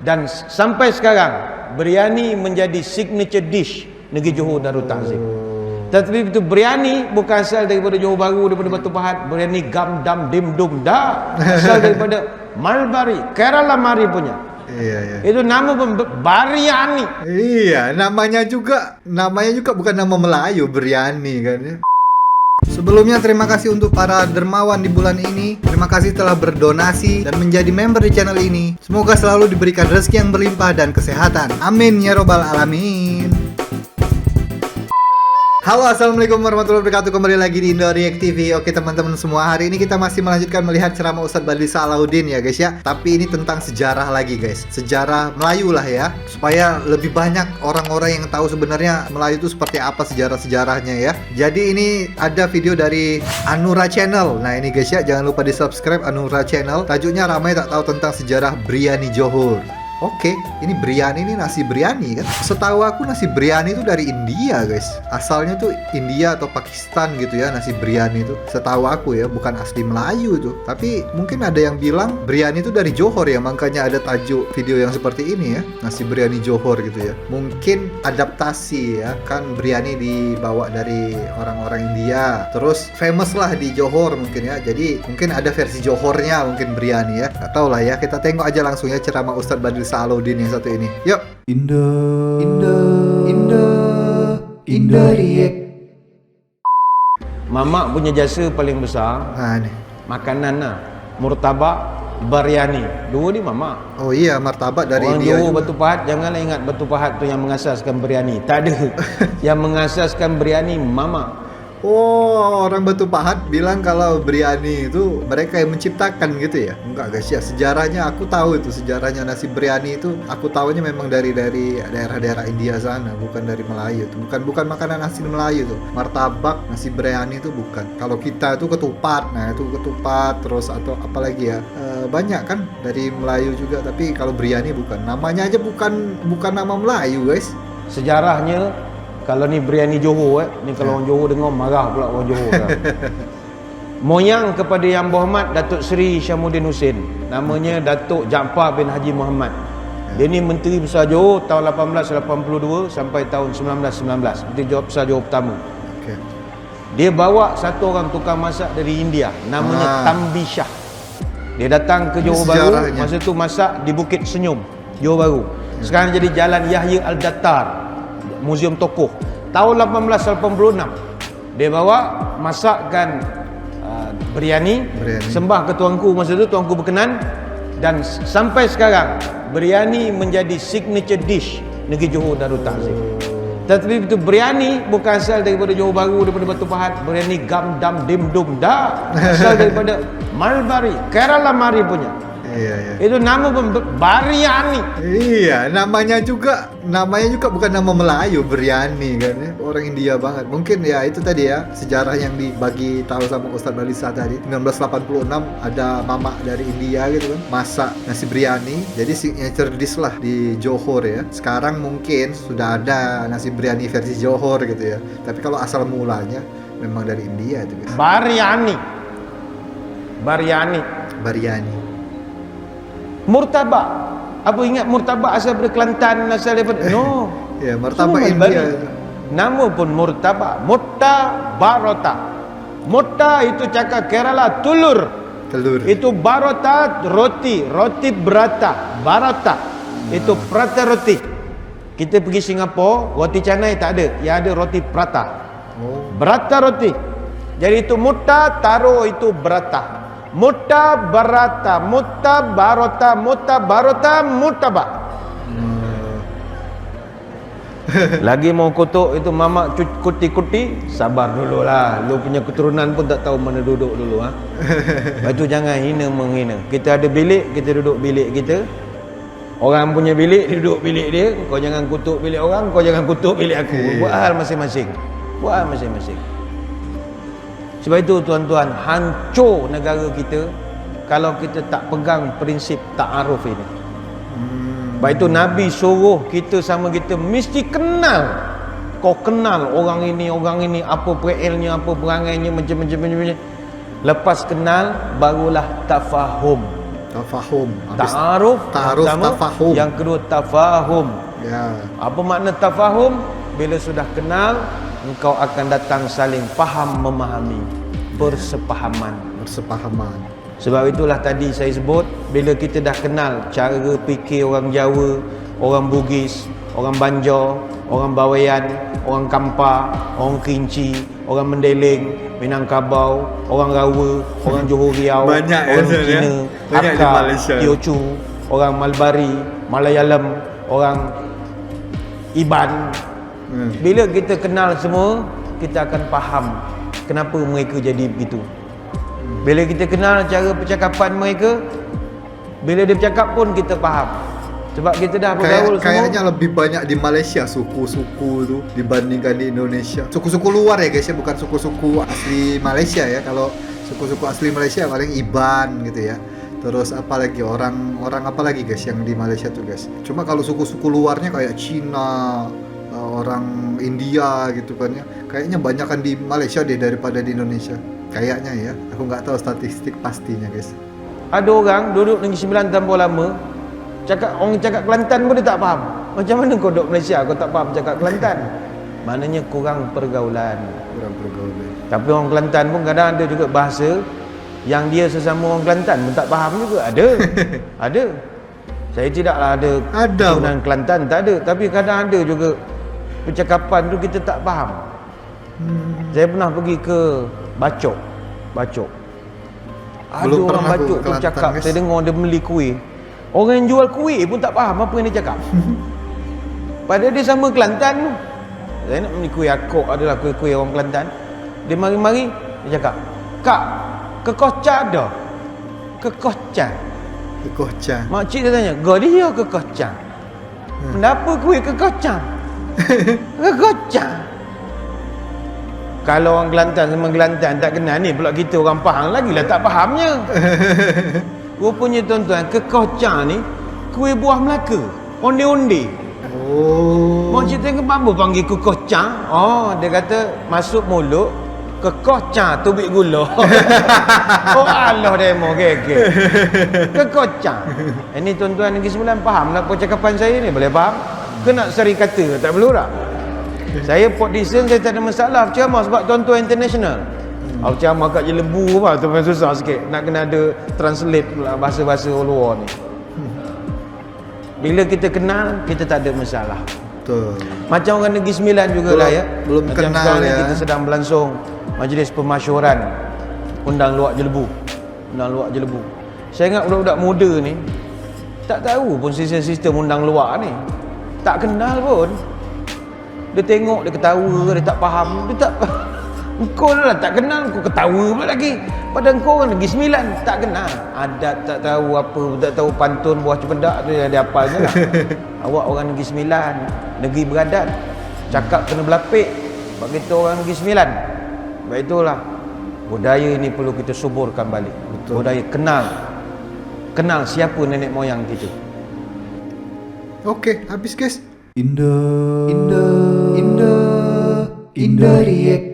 Dan sampai sekarang biryani menjadi signature dish negeri Johor Darul Ta'zim. Tetapi itu biryani bukan asal daripada Johor Bahru, daripada Batu Pahat. Biryani Gam Dam Dim Dum dah asal daripada Malbari, Kerala Mari punya. Iya. Itu nama biryani. Iya, namanya juga bukan nama Melayu, biryani kan ya. Sebelumnya terima kasih untuk para dermawan di bulan ini. Terima kasih telah berdonasi dan menjadi member di channel ini. Semoga selalu diberikan rezeki yang berlimpah dan kesehatan. Amin ya robbal alamin. Halo, assalamualaikum warahmatullahi wabarakatuh. Kembali lagi di Indo React TV. Oke teman-teman semua, hari ini kita masih melanjutkan melihat ceramah Ustadz Badli Salahuddin ya guys ya. Tapi ini tentang sejarah lagi guys, sejarah Melayu lah ya, supaya lebih banyak orang-orang yang tahu sebenarnya Melayu itu seperti apa sejarah-sejarahnya ya. Jadi ini ada video dari Anura Channel. Nah ini guys ya, jangan lupa di subscribe Anura Channel. Tajuknya Ramai Tak Tahu Tentang Sejarah Biryani Johor. Oke, ini biryani, ini nasi biryani kan. Setahu aku nasi biryani itu dari India guys. Asalnya tuh India atau Pakistan gitu ya, nasi biryani itu. Setahu aku ya, bukan asli Melayu itu. Tapi mungkin ada yang bilang biryani itu dari Johor ya, makanya ada tajuk video yang seperti ini ya, nasi biryani Johor gitu ya. Mungkin adaptasi ya, kan biryani dibawa dari orang-orang India. Terus famous lah di Johor mungkin ya. Jadi mungkin ada versi Johornya mungkin biryani ya. Gak tau lah ya, kita tengok aja langsung ya ceramah Ustadz Badli Salahuddin yang satu ini. Yuk. Indo React. Mamak punya jasa paling besar. Nih. Makanan lah, murtabak, biryani. Dua ni mamak. Oh iya, martabak dari Orang India Johor juga. Batu Pahat, janganlah ingat Batu Pahat tu yang mengasaskan biryani. Tak ada. Yang mengasaskan biryani mamak. Oh, orang Batu Pahat bilang kalau biryani itu mereka yang menciptakan gitu ya? Enggak guys ya, sejarahnya aku tahu itu, sejarahnya nasi biryani itu aku tahunya memang dari daerah-daerah India sana, bukan dari Melayu itu. Bukan makanan asli Melayu tuh. Martabak, nasi biryani itu bukan. Kalau kita itu ketupat, nah itu ketupat terus atau apalagi ya, banyak kan dari Melayu juga. Tapi kalau biryani bukan. Namanya aja bukan nama Melayu guys. Sejarahnya, kalau ni biryani Johor ni kalau orang Johor dengar marah pula orang Johor kan. Moyang kepada Yang Berhormat Datuk Seri Syamuddin Hussein, namanya Datuk Jaafar bin Haji Muhammad. Dia ni Menteri Besar Johor tahun 1882 sampai tahun 1919, Menteri Besar Johor pertama. Dia bawa satu orang tukang masak dari India, namanya Tambi Shah. Dia datang ke Johor Bahru, masa tu masak di Bukit Senyum, Johor Bahru. Sekarang jadi Jalan Yahya Al-Dattar, Muzium Tokoh. Tahun 1886 dia bawa masakkan biryani, sembah ke tuanku masa tu, tuanku berkenan, dan sampai sekarang biryani menjadi signature dish negeri Johor Darul Ta'zim. Tetapi itu biryani bukan asal daripada Johor Bahru, daripada Batu Pahat. Biryani Gam Dam Dim Dum dah asal daripada Malbari, Kerala Mari punya. Iya. Itu nama biryani. Iya, namanya juga bukan nama Melayu, biryani kan ya. Orang India banget. Mungkin ya itu tadi ya, sejarah yang dibagi tahu sama Ustadz Balisa tadi. 1986 ada mamak dari India gitu kan, masak nasi biryani. Jadi signature dish lah di Johor ya. Sekarang mungkin sudah ada nasi biryani versi Johor gitu ya. Tapi kalau asal mulanya memang dari India itu guys. Biryani. Murtabak. Apa ingat murtabak asal dari Kelantan, asal daripada no. Ya, martabak India. Nama pun murtabak. Mutta barota. Mutta itu cakap Kerala telur. Itu barota roti berata. Barota itu prata roti. Kita pergi Singapura, roti canai tak ada, yang ada roti prata. Berata roti. Jadi itu mutta, taruh itu berata. Mutta barata, mutta barota, murtabak. Lagi mau kutuk itu mamak kuti-kuti, sabar dulu lah. Lu punya keturunan pun tak tahu mana duduk dulu ha. Lepas tu jangan menghina. Kita ada bilik, kita duduk bilik kita. Orang punya bilik, duduk bilik dia. Kau jangan kutuk bilik orang, kau jangan kutuk bilik aku. Buat hal masing-masing. Sebab itu tuan-tuan, hancur negara kita kalau kita tak pegang prinsip ta'aruf ini. Sebab itu Nabi suruh kita sama kita mesti kenal. Kau kenal orang ini, apa perilnya, apa perangainya, macam-macam. Lepas kenal, barulah tafahum. Tafahum. Habis Ta'aruf, ta'aruf, yang pertama. tafahum. Yang kedua tafahum. Ya. Apa makna tafahum? Bila sudah kenal, engkau akan datang saling faham memahami, bersepahaman. Bersepahaman. Sebab itulah tadi saya sebut, bila kita dah kenal cara fikir orang Jawa, orang Bugis, orang Banjar, orang Bawean, orang Kampar, orang Kerinci, orang Mendeleng, Minangkabau, orang Rawa, orang Johor Riau, Banyak ya, orang Ustaz, ya? Cina, Banyak di Malaysia. Teochew, orang Malbari, Malayalam, orang Iban. Bila kita kenal semua, kita akan faham kenapa mereka jadi begitu. Bila kita kenal cara percakapan mereka, bila dia bercakap pun kita faham. Sebab kita dah bergaul semua. Kayaknya lebih banyak di Malaysia suku-suku tu dibandingkan di Indonesia. Suku-suku luar ya guys ya, bukan suku-suku asli Malaysia ya. Kalau suku-suku asli Malaysia paling Iban gitu ya. Terus apalagi orang apa lagi guys yang di Malaysia tuh guys. Cuma kalau suku-suku luarnya kayak Cina, orang India gitu kan ya. Kayaknya banyakan di Malaysia deh daripada di Indonesia. Kayaknya ya. Aku nggak tahu statistik pastinya guys. Ada orang duduk Negeri Sembilan tanpa lama, orang cakap Kelantan pun dia tak faham. Macam mana kau duduk Malaysia kau tak faham cakap Kelantan? Maknanya kurang pergaulan. Kurang pergaulan. Tapi orang Kelantan pun kadang ada juga bahasa yang dia sesama orang Kelantan pun tak faham juga. Ada. Ada. Saya tidaklah ada keturunan Kelantan, tak ada. Tapi kadang ada juga percakapan tu kita tak faham. Saya pernah pergi ke Bacok. Ada Belum orang pernah Bacok ke tu Kelantan, cakap, guys. saya dengar dia beli kuih. Orang yang jual kuih pun tak faham apa yang dia cakap. Padahal dia sama Kelantan tu. Saya nak beli kuih akok, adalah kuih-kuih orang Kelantan. Dia mari-mari, dia cakap, "Kak, kekocah ada?" Kekocah. Kekocah. Makcik dia tanya, "Gak dia kekocah?" Kenapa kuih kekocah? Kekocah. Kalau orang Kelantan sama Kelantan tak kenal ni, pula kita orang Pahang lagilah tak fahamnya. Rupanya tuan-tuan, kekocah ni kuih buah Melaka, onde-onde. Oh. Makcik tengok apa panggil kekocah? Oh, dia kata masuk mulut kekocah tubik gula. Oh Allah demo gege. Kekocah. Ini tuan-tuan Negeri Sembilan faham lah percakapan saya ni, boleh faham? Ke nak seri kata tak perlu tak? Saya port design saya tak ada masalah berceramah sebab tuan-tuan international. Aku ceramah kat Jelebu apa tu memang susah sikit. Nak kena ada translate pula bahasa-bahasa luar ni. Bila kita kenal, kita tak ada masalah. Betul. Macam orang Negeri Sembilan jugalah ya. Belum Macam kenal sekarang ni ya. kita sedang berlangsung majlis pemasyuran undang luak Jelebu. Saya ingat budak-budak muda ni tak tahu pun sistem undang luak ni. Tak kenal pun. Dia tengok, dia ketawa, dia tak faham, dia tak engkau lah tak kenal, kau ketawa pula lagi. Padahal engkau orang Negeri Sembilan tak kenal. Adat tak tahu apa, tak tahu pantun buah cempedak tu yang dia hafal je lah. Awak orang Negeri Sembilan, negeri beradat. Cakap kena berlapik sebab kita orang Negeri Sembilan. Sebab itulah budaya ni perlu kita suburkan balik. Betul. Budaya kenal siapa nenek moyang kita. Oke, habis guys. Indo React.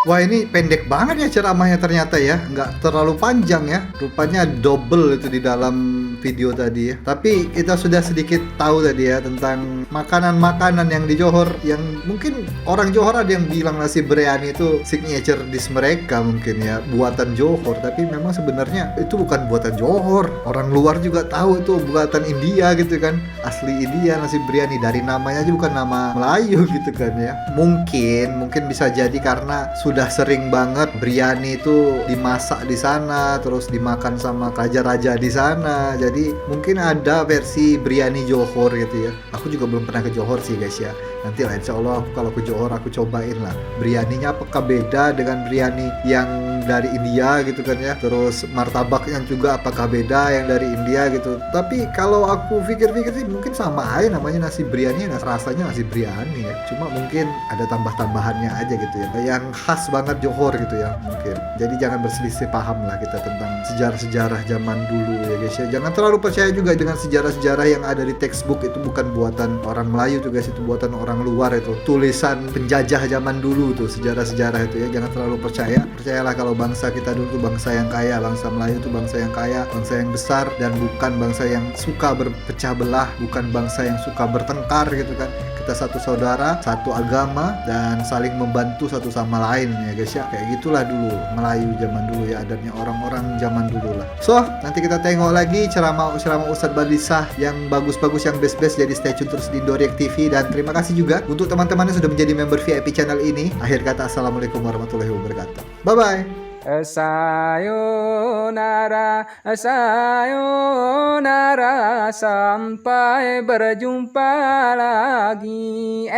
Wah, ini pendek banget ya ceramahnya ternyata ya. Nggak terlalu panjang ya. Rupanya double itu di dalam video tadi ya. Tapi kita sudah sedikit tahu tadi ya tentang makanan-makanan yang di Johor, yang mungkin orang Johor ada yang bilang nasi biryani itu signature dish mereka mungkin ya, buatan Johor. Tapi memang sebenarnya itu bukan buatan Johor. Orang luar juga tahu itu buatan India gitu kan. Asli India nasi biryani, dari namanya aja bukan nama Melayu gitu kan ya. Mungkin bisa jadi karena sudah sering banget biryani itu dimasak di sana, terus dimakan sama raja-raja di sana. Jadi mungkin ada versi biryani Johor gitu ya. Aku juga belum pernah ke Johor sih guys ya. Nanti lah insya Allah kalau ke Johor aku cobain lah. Biryaninya apakah beda dengan biryani yang dari India gitu kan ya. Terus martabaknya juga apakah beda yang dari India gitu. Tapi kalau aku pikir-pikir sih mungkin sama aja, namanya nasi biryani, rasanya nasi biryani ya. Cuma mungkin ada tambah-tambahannya aja gitu ya. Yang khas khas banget Johor gitu ya mungkin. Jadi jangan berselisih paham lah kita tentang sejarah-sejarah zaman dulu ya guys ya. Jangan terlalu percaya juga dengan sejarah-sejarah yang ada di textbook, itu bukan buatan orang Melayu tuh guys, itu buatan orang luar, itu tulisan penjajah zaman dulu tuh sejarah-sejarah itu ya. Jangan terlalu percaya. Percayalah kalau bangsa kita dulu tuh bangsa yang kaya, bangsa Melayu tuh bangsa yang kaya, bangsa yang besar, dan bukan bangsa yang suka berpecah belah, bukan bangsa yang suka bertengkar gitu kan. Kita satu saudara, satu agama, dan saling membantu satu sama lain ya guys ya. Kayak gitulah dulu Melayu zaman dulu ya, adanya orang-orang zaman dulu lah. So, nanti kita tengok lagi ceramah Ustadz Balisah yang bagus-bagus, yang best-best. Jadi stay tune terus di Indo React TV. Dan terima kasih juga untuk teman-teman yang sudah menjadi member VIP channel ini. Akhir kata, assalamualaikum warahmatullahi wabarakatuh. Bye-bye. Sayonara, sayonara, sampai berjumpa lagi.